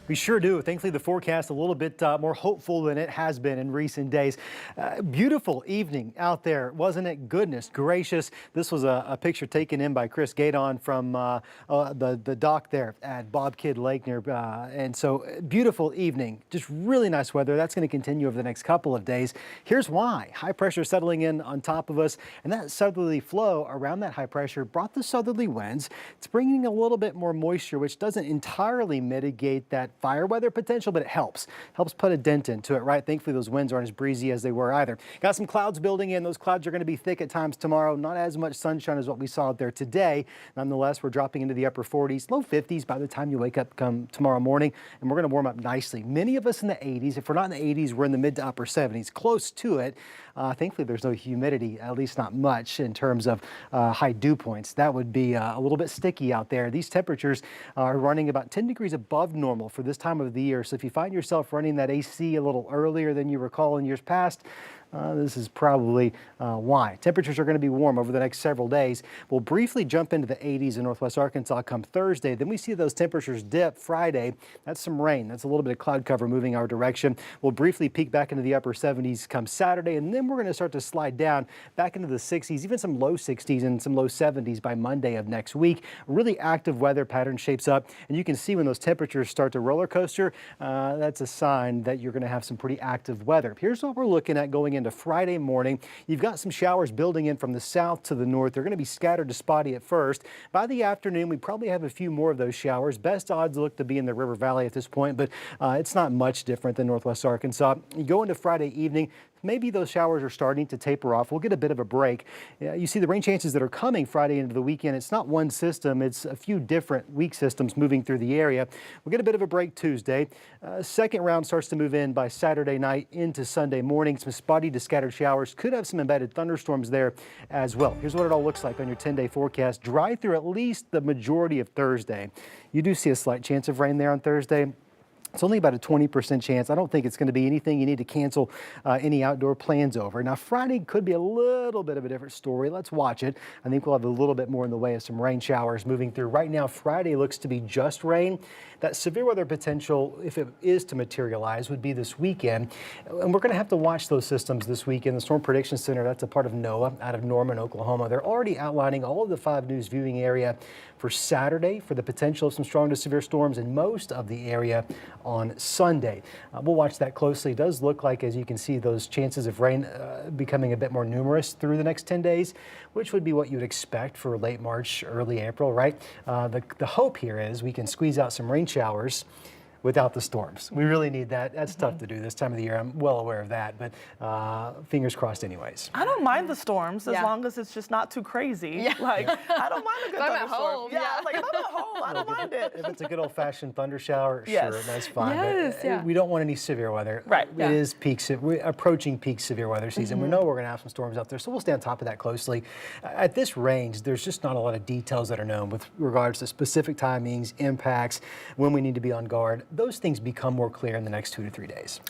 We sure do. Thankfully, the forecast a little bit more hopeful than it has been in recent days. Beautiful evening out there, wasn't it? Goodness gracious. This was a picture taken in by Chris Gadon from the dock there at Bob Kidd Lake near. And so beautiful evening, just really nice weather. That's going to continue over the next couple of days. Here's why. High pressure settling in on top of us, and that southerly flow around that high pressure brought the southerly winds. It's bringing a little bit more moisture, which doesn't entirely mitigate that fire weather potential, but it helps put a dent into it, right? Thankfully, those winds aren't as breezy as they were either. Got some clouds building in. Those clouds are going to be thick at times tomorrow. Not as much sunshine as what we saw out there today. Nonetheless, we're dropping into the upper 40s, low 50s by the time you wake up come tomorrow morning, and we're going to warm up nicely. Many of us in the 80s. If we're not in the 80s, we're in the mid to upper 70s, close to it. Thankfully, there's no humidity, at least not much in terms of high dew points. That would be a little bit sticky out there. These temperatures are running about 10 degrees above normal for this time of the year. So if you find yourself running that AC a little earlier than you recall in years past, this is probably why. Temperatures are going to be warm over the next several days. We'll briefly jump into the 80s in northwest Arkansas come Thursday. Then we see those temperatures dip Friday. That's some rain. That's a little bit of cloud cover moving our direction. We'll briefly peak back into the upper 70s come Saturday, and then we're going to start to slide down back into the 60s, even some low 60s and some low 70s by Monday of next week. A really active weather pattern shapes up, and you can see when those temperatures start to roller coaster, that's a sign that you're going to have some pretty active weather. Here's what we're looking at going into Friday morning. You've got some showers building in from the south to the north. They're going to be scattered to spotty at first. By the afternoon, we probably have a few more of those showers. Best odds look to be in the River Valley at this point, but it's not much different than northwest Arkansas. You go into Friday evening, maybe those showers are starting to taper off. We'll get a bit of a break. You see the rain chances that are coming Friday into the weekend. It's not one system. It's a few different weak systems moving through the area. We'll get a bit of a break Tuesday. Second round starts to move in by Saturday night into Sunday morning. Some spotty to scattered showers. Could have some embedded thunderstorms there as well. Here's what it all looks like on your 10-day forecast. Dry through at least the majority of Thursday. You do see a slight chance of rain there on Thursday. It's only about a 20% chance. I don't think it's going to be anything you need to cancel any outdoor plans over. Now, Friday could be a little bit of a different story. Let's watch it. I think we'll have a little bit more in the way of some rain showers moving through. Right now, Friday looks to be just rain. That severe weather potential, if it is to materialize, would be this weekend. And we're going to have to watch those systems this weekend. The Storm Prediction Center, that's a part of NOAA out of Norman, Oklahoma. They're already outlining all of the 5 News viewing area for Saturday for the potential of some strong to severe storms in most of the area on Sunday. We'll watch that closely. It does look like, as you can see, those chances of rain becoming a bit more numerous through the next 10 days, which would be what you'd expect for late March, early April, right? The hope here is we can squeeze out some rain showers without the storms. We really need that. That's tough to do this time of the year. I'm well aware of that, but fingers crossed anyways. I don't mind the storms as long as it's just not too crazy. I don't mind a good thunderstorm. Like if I'm at home, I don't mind it. If it's a good old-fashioned thunder shower, sure, that's fine. But we don't want any severe weather. It is we're approaching peak severe weather season. We know we're going to have some storms out there, so we'll stay on top of that closely. At this range, there's just not a lot of details that are known with regards to specific timings, impacts, when we need to be on guard. Those things become more clear in the next 2 to 3 days.